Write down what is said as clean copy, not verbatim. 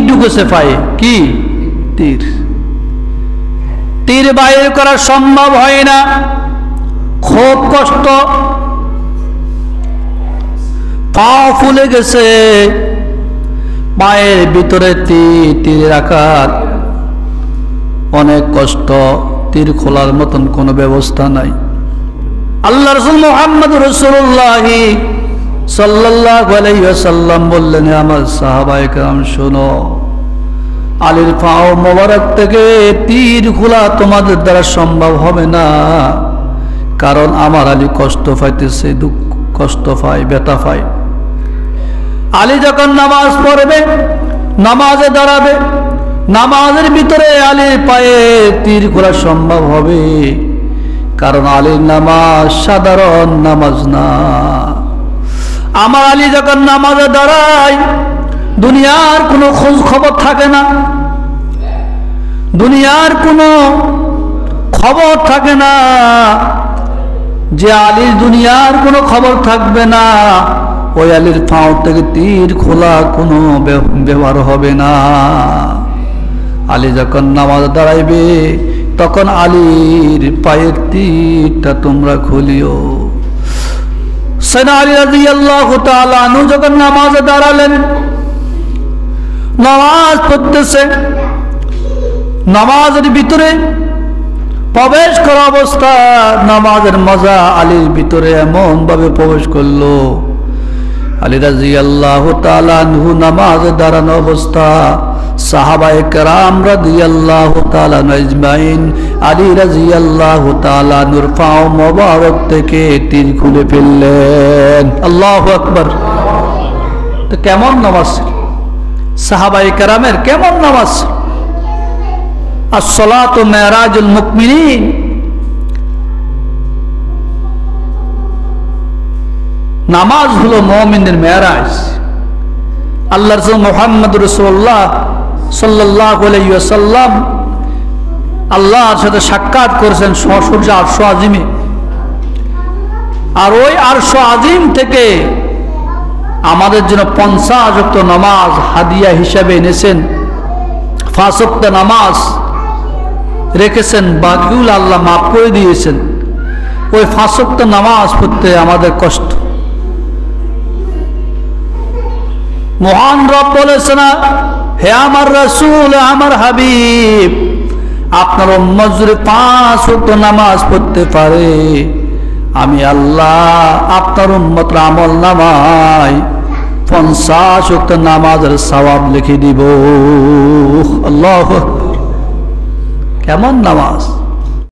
ঢুকেছে পায়ে, কি তীর। তীর বাইর করা সম্ভব হয় না, খুব কষ্ট। পা ফুলে গেছে, পায়ের ভিতরে তীরের আঘাত, অনেক কষ্ট। তীর খোলার মতন কোনো ব্যবস্থা নাই। আল্লাহ রাসূল মুহাম্মদ রাসূলুল্লাহ সাল্লাল্লাহু আলাইহি ওয়াসাল্লাম বললেন, আমার সাহাবায়ে কেরাম শোনো, আলীর পাও মোবারক থেকে তীর খোলা তোমাদের দ্বারা সম্ভব হবে না, কারণ আমার আলী কষ্ট পাইতেছে, দুঃখ কষ্ট পায়, ব্যথা পায়। আলী যখন নামাজ পড়বে, নামাজে দাঁড়াবে, নামাজের ভিতরে আলীর পায়ে তীর খোলা সম্ভব হবে, কারণ আলীর নামাজ সাধারণ নামাজ না। আমার আলী যখন নামাজে দাঁড়ায়, দুনিয়ার কোনো খোঁজ খবর থাকে না, দুনিয়ার কোনো খবর থাকে না, যে আলীর দুনিয়ার কোনো খবর থাকবে না, ওই আলীর পাও থেকে তীর খোলা কোনো ব্যবহার হবে না। আলী যখন নামাজ দাঁড়াইবে, তখন আলীর পায়ের তীরটা তোমরা খুলিও। সাইয়েদনা আলী রাদিয়াল্লাহু তাআলা আনহু যখন নামাজে দাঁড়ালেন, নামাজ পড়তেছে, নামাজের ভিতরে প্রবেশ করা অবস্থা, নামাজের মজা আলীর ভিতরে এমন ভাবে প্রবেশ করলো, আলী রাদিয়াল্লাহু তাআলা আনহু নামাজে দাঁড়ানো অবস্থা, সাহাবায়ে কেরাম রাদিয়াল্লাহু তাআলা আজমাইন আলী রাদিয়াল্লাহু তাআলা নূর পাও মোবারক থেকে তীর খুলে ফেললেন। আল্লাহু আকবার। তো কেমন নামাজ ছিল সাহাবায়ে কেরামের, কেমন নামাজ? as-salatu mi'rajul mu'minin, নামাজ হলো মুমিনের মেরাজ। আল্লাহ রাসূল মুহাম্মদ রাসূলুল্লাহ সাল্লাল্লাহু আলাইহি ওয়াসাল্লাম আল্লাহর সাথে সাক্ষাৎ করেছেন সূর্য আরশ আজিমে, আর ওই আরশ আজিম থেকে আমাদের জন্য 50 ওয়াক্ত নামাজ হাদিয়া হিসাবে এনেছেন, 5 ওয়াক্ত নামাজ রেখেছেন, বাকিগুলো আল্লাহ মাফ করে দিয়েছেন। ওই 5 ওয়াক্ত নামাজ পড়তে আমাদের কষ্ট। মহান রব বলেছেন, হে আমার রাসূল, আমার হাবিব, আপনার উম্মত যদি 5 ওয়াক্ত নামাজ পড়তে পারে, আমি আল্লাহ আপনার উম্মতের আমল নামায় 50 ওয়াক্ত নামাজের সওয়াব লিখে দিব। আল্লাহু আকবার। কেমন নামাজ!